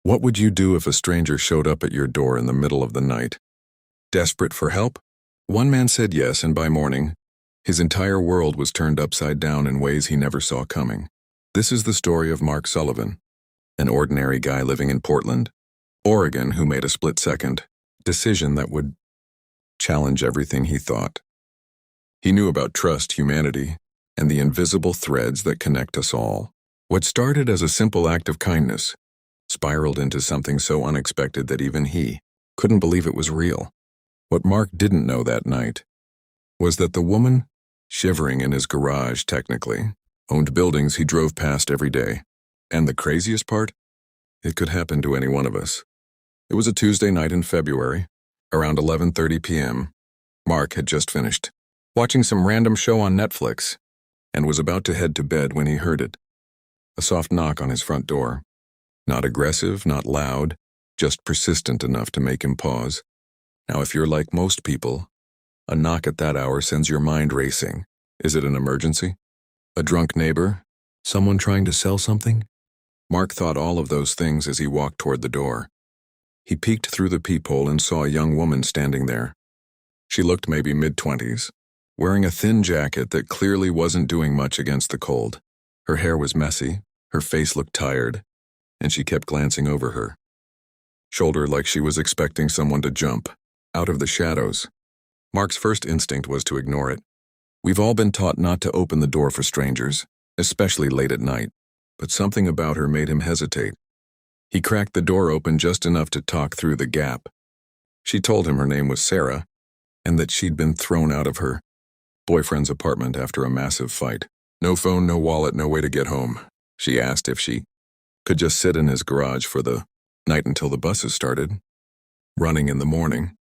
What would you do if a stranger showed up at your door in the middle of the night? Desperate for help? One man said yes, and by morning, his entire world was turned upside down in ways he never saw coming. This is the story of Mark Sullivan, an ordinary guy living in Portland, Oregon, who made a split-second decision that would challenge everything he thought. He knew about trust, humanity, and the invisible threads that connect us all. What started as a simple act of kindness spiraled into something so unexpected that even he couldn't believe it was real. What Mark didn't know that night was that the woman, shivering in his garage technically, owned buildings he drove past every day. And the craziest part? It could happen to any one of us. It was a Tuesday night in February, around 11:30 p.m. Mark had just finished watching some random show on Netflix and was about to head to bed when he heard it. A soft knock on his front door. Not aggressive, not loud, just persistent enough to make him pause. Now, if you're like most people, a knock at that hour sends your mind racing. Is it an emergency? A drunk neighbor? Someone trying to sell something? Mark thought all of those things as he walked toward the door. He peeked through the peephole and saw a young woman standing there. She looked maybe mid-20s, wearing a thin jacket that clearly wasn't doing much against the cold. Her hair was messy, her face looked tired, and she kept glancing over her shoulder like she was expecting someone to jump out of the shadows. Mark's first instinct was to ignore it. We've all been taught not to open the door for strangers, especially late at night, but something about her made him hesitate. He cracked the door open just enough to talk through the gap. She told him her name was Sarah, and that she'd been thrown out of her boyfriend's apartment after a massive fight. No phone, no wallet, no way to get home. She asked if she could just sit in his garage for the night until the buses started, running in the morning.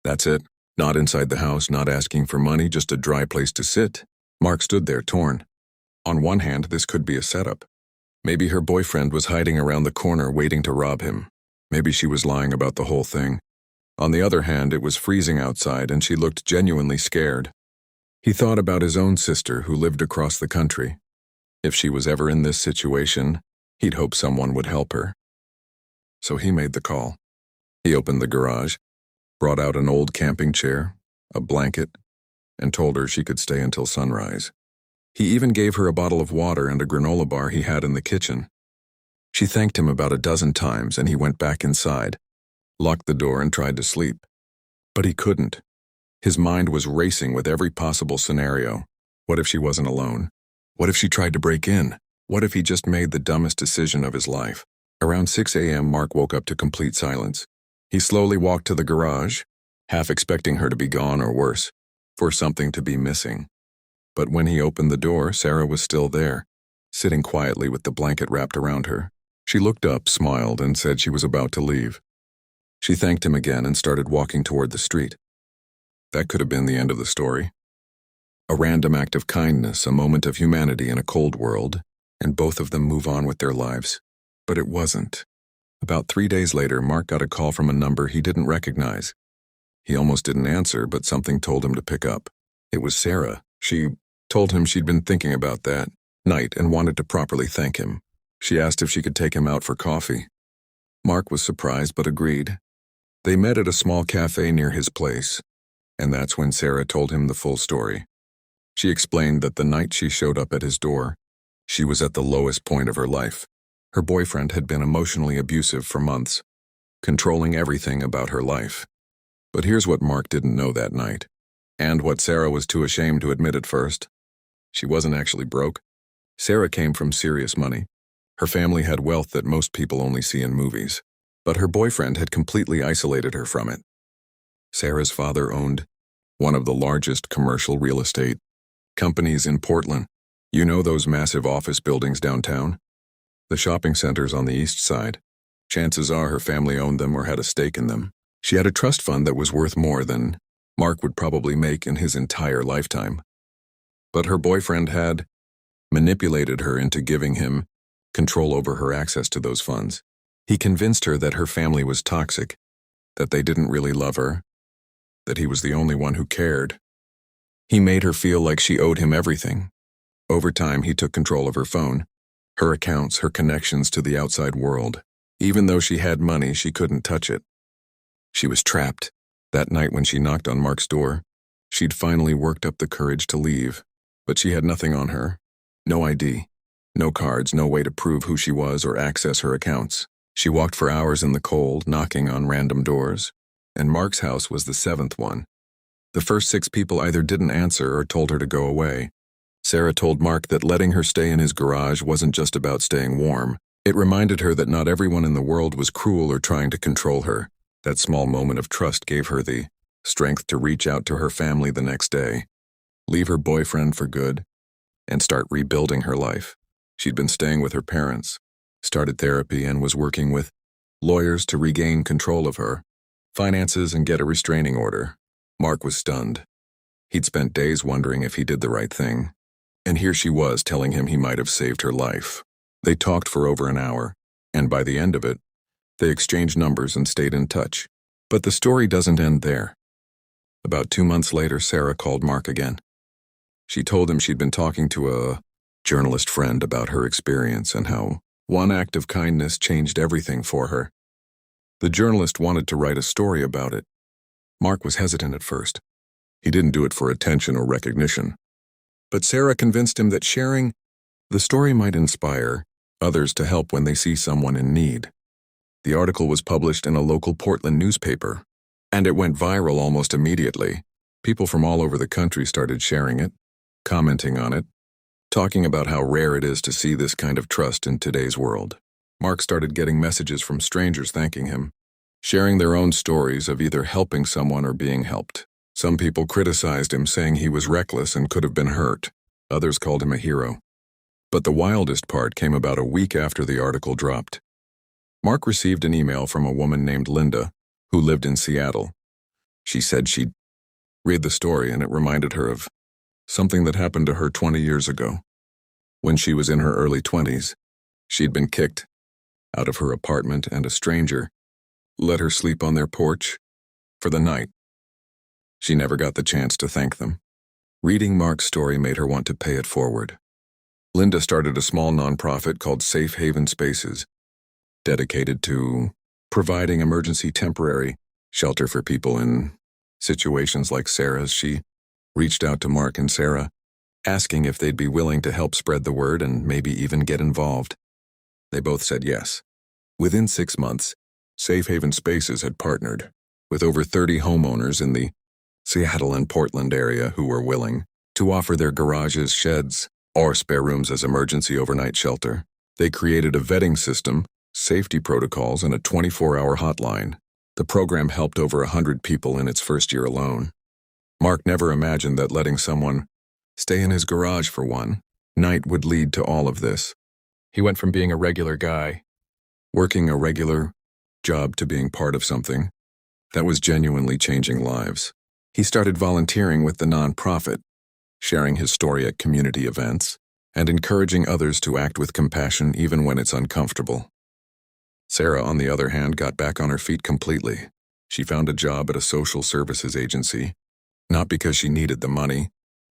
That's it. Not inside the house, not asking for money, just a dry place to sit. Mark stood there, torn. On one hand, this could be a setup. Maybe her boyfriend was hiding around the corner waiting to rob him. Maybe she was lying about the whole thing. On the other hand, it was freezing outside and she looked genuinely scared. He thought about his own sister who lived across the country. If she was ever in this situation, he'd hope someone would help her. So he made the call. He opened the garage, brought out an old camping chair, a blanket, and told her she could stay until sunrise. He even gave her a bottle of water and a granola bar he had in the kitchen. She thanked him about a dozen times and he went back inside, locked the door and tried to sleep. But he couldn't. His mind was racing with every possible scenario. What if she wasn't alone? What if she tried to break in? What if he just made the dumbest decision of his life? Around 6 a.m., Mark woke up to complete silence. He slowly walked to the garage, half expecting her to be gone or worse, for something to be missing. But when he opened the door, Sarah was still there, sitting quietly with the blanket wrapped around her. She looked up, smiled, and said she was about to leave. She thanked him again and started walking toward the street. That could have been the end of the story. A random act of kindness, a moment of humanity in a cold world, and both of them move on with their lives. But it wasn't. About 3 days later, Mark got a call from a number he didn't recognize. He almost didn't answer, but something told him to pick up. It was Sarah. She told him she'd been thinking about that night and wanted to properly thank him. She asked if she could take him out for coffee. Mark was surprised but agreed. They met at a small cafe near his place, and that's when Sarah told him the full story. She explained that the night she showed up at his door, she was at the lowest point of her life. Her boyfriend had been emotionally abusive for months, controlling everything about her life. But here's what Mark didn't know that night, and what Sarah was too ashamed to admit at first. She wasn't actually broke. Sarah came from serious money. Her family had wealth that most people only see in movies, but her boyfriend had completely isolated her from it. Sarah's father owned one of the largest commercial real estate companies in Portland. You know those massive office buildings downtown? The shopping centers on the east side. Chances are her family owned them or had a stake in them. She had a trust fund that was worth more than Mark would probably make in his entire lifetime. But her boyfriend had manipulated her into giving him control over her access to those funds. He convinced her that her family was toxic, that they didn't really love her, that he was the only one who cared. He made her feel like she owed him everything. Over time, he took control of her phone, her accounts, her connections to the outside world. Even though she had money, she couldn't touch it. She was trapped. That night when she knocked on Mark's door, she'd finally worked up the courage to leave, but she had nothing on her. No ID, no cards, no way to prove who she was or access her accounts. She walked for hours in the cold, knocking on random doors, and Mark's house was the seventh one. The first 6 people either didn't answer or told her to go away. Sarah told Mark that letting her stay in his garage wasn't just about staying warm. It reminded her that not everyone in the world was cruel or trying to control her. That small moment of trust gave her the strength to reach out to her family the next day, leave her boyfriend for good, and start rebuilding her life. She'd been staying with her parents, started therapy, and was working with lawyers to regain control of her finances and get a restraining order. Mark was stunned. He'd spent days wondering if he did the right thing, and here she was telling him he might have saved her life. They talked for over an hour, and by the end of it, they exchanged numbers and stayed in touch. But the story doesn't end there. About 2 months later, Sarah called Mark again. She told him she'd been talking to a journalist friend about her experience and how one act of kindness changed everything for her. The journalist wanted to write a story about it. Mark was hesitant at first. He didn't do it for attention or recognition. But Sarah convinced him that sharing the story might inspire others to help when they see someone in need. The article was published in a local Portland newspaper, and it went viral almost immediately. People from all over the country started sharing it, commenting on it, talking about how rare it is to see this kind of trust in today's world. Mark started getting messages from strangers thanking him, sharing their own stories of either helping someone or being helped. Some people criticized him, saying he was reckless and could have been hurt. Others called him a hero. But the wildest part came about a week after the article dropped. Mark received an email from a woman named Linda, who lived in Seattle. She said she'd read the story, and it reminded her of something that happened to her 20 years ago. When she was in her early 20s, she'd been kicked out of her apartment, and a stranger let her sleep on their porch for the night. She never got the chance to thank them. Reading Mark's story made her want to pay it forward. Linda started a small nonprofit called Safe Haven Spaces, dedicated to providing emergency temporary shelter for people in situations like Sarah's. She reached out to Mark and Sarah, asking if they'd be willing to help spread the word and maybe even get involved. They both said yes. Within 6 months, Safe Haven Spaces had partnered with over 30 homeowners in the Seattle and Portland area who were willing to offer their garages, sheds, or spare rooms as emergency overnight shelter. They created a vetting system, safety protocols, and a 24-hour hotline. The program helped over 100 people in its first year alone. Mark never imagined that letting someone stay in his garage for one night would lead to all of this. He went from being a regular guy, working a regular job, to being part of something that was genuinely changing lives. He started volunteering with the nonprofit, sharing his story at community events, and encouraging others to act with compassion even when it's uncomfortable. Sarah, on the other hand, got back on her feet completely. She found a job at a social services agency, not because she needed the money,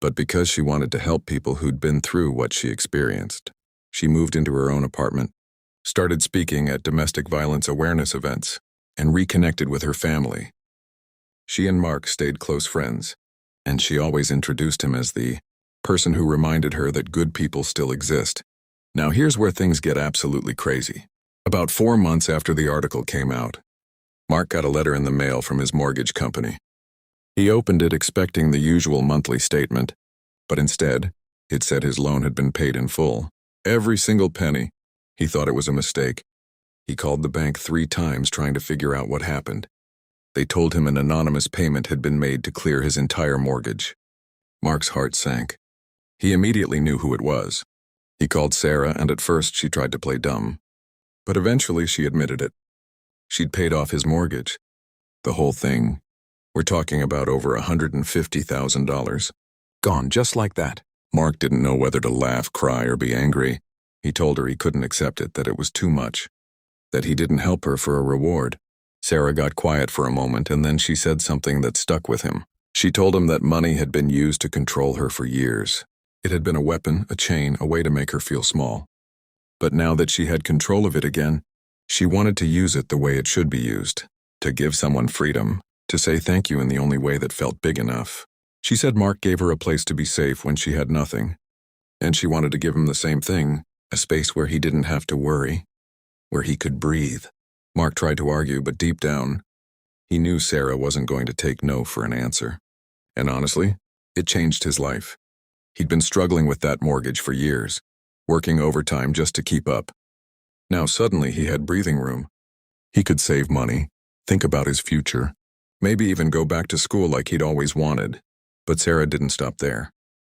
but because she wanted to help people who'd been through what she experienced. She moved into her own apartment, started speaking at domestic violence awareness events, and reconnected with her family. She and Mark stayed close friends, and she always introduced him as the person who reminded her that good people still exist. Now here's where things get absolutely crazy. About 4 months after the article came out, Mark got a letter in the mail from his mortgage company. He opened it expecting the usual monthly statement, but instead, it said his loan had been paid in full. Every single penny. He thought it was a mistake. He called the bank 3 times trying to figure out what happened. They told him an anonymous payment had been made to clear his entire mortgage. Mark's heart sank. He immediately knew who it was. He called Sarah, and at first she tried to play dumb. But eventually she admitted it. She'd paid off his mortgage. The whole thing. We're talking about over $150,000. Gone just like that. Mark didn't know whether to laugh, cry, or be angry. He told her he couldn't accept it, that it was too much, that he didn't help her for a reward. Sarah got quiet for a moment, and then she said something that stuck with him. She told him that money had been used to control her for years. It had been a weapon, a chain, a way to make her feel small. But now that she had control of it again, She wanted to use it the way it should be used, to give someone freedom, to say thank you in the only way that felt big enough. She said Mark gave her a place to be safe when she had nothing, and she wanted to give him the same thing, a space where he didn't have to worry, where he could breathe. Mark tried to argue, but deep down, he knew Sarah wasn't going to take no for an answer. And honestly, it changed his life. He'd been struggling with that mortgage for years, working overtime just to keep up. Now suddenly he had breathing room. He could save money, think about his future, maybe even go back to school like he'd always wanted. But Sarah didn't stop there.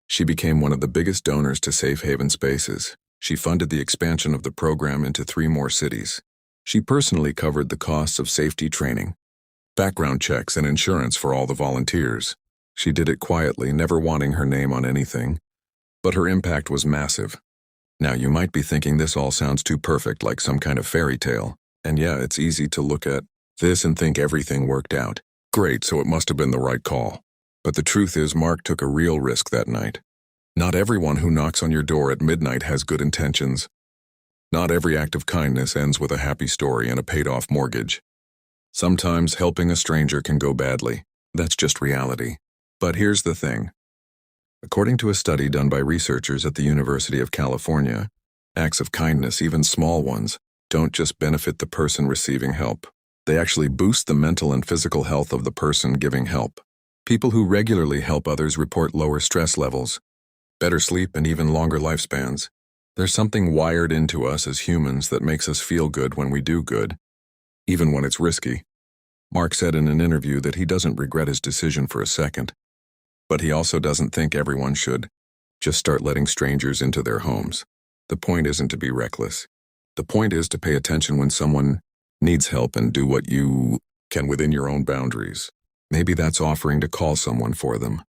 She became one of the biggest donors to Safe Haven Spaces. She funded the expansion of the program into 3 more cities. She personally covered the costs of safety training, background checks, and insurance for all the volunteers. She did it quietly, never wanting her name on anything, but her impact was massive. Now you might be thinking this all sounds too perfect, like some kind of fairy tale. And yeah, it's easy to look at this and think everything worked out. Great, so it must have been the right call. But the truth is, Mark took a real risk that night. Not everyone who knocks on your door at midnight has good intentions. Not every act of kindness ends with a happy story and a paid-off mortgage. Sometimes helping a stranger can go badly. That's just reality. But here's the thing. According to a study done by researchers at the University of California, acts of kindness, even small ones, don't just benefit the person receiving help. They actually boost the mental and physical health of the person giving help. People who regularly help others report lower stress levels, better sleep, and even longer lifespans. There's something wired into us as humans that makes us feel good when we do good, even when it's risky. Mark said in an interview that he doesn't regret his decision for a second, but he also doesn't think everyone should just start letting strangers into their homes. The point isn't to be reckless. The point is to pay attention when someone needs help and do what you can within your own boundaries. Maybe that's offering to call someone for them,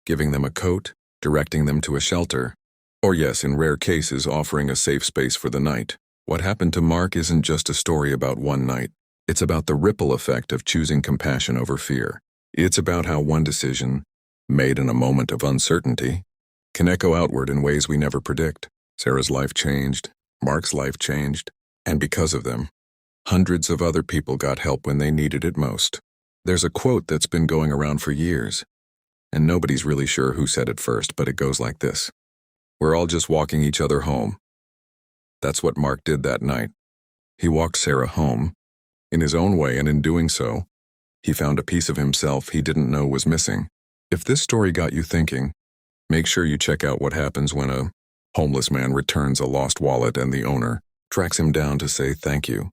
giving them a coat, directing them to a shelter, or yes, in rare cases, offering a safe space for the night. What happened to Mark isn't just a story about one night. It's about the ripple effect of choosing compassion over fear. It's about how one decision, made in a moment of uncertainty, can echo outward in ways we never predict. Sarah's life changed, Mark's life changed, and because of them, hundreds of other people got help when they needed it most. There's a quote that's been going around for years, and nobody's really sure who said it first, but it goes like this. We're all just walking each other home. That's what Mark did that night. He walked Sarah home, in his own way, and in doing so, he found a piece of himself he didn't know was missing. If this story got you thinking, make sure you check out what happens when a homeless man returns a lost wallet and the owner tracks him down to say thank you.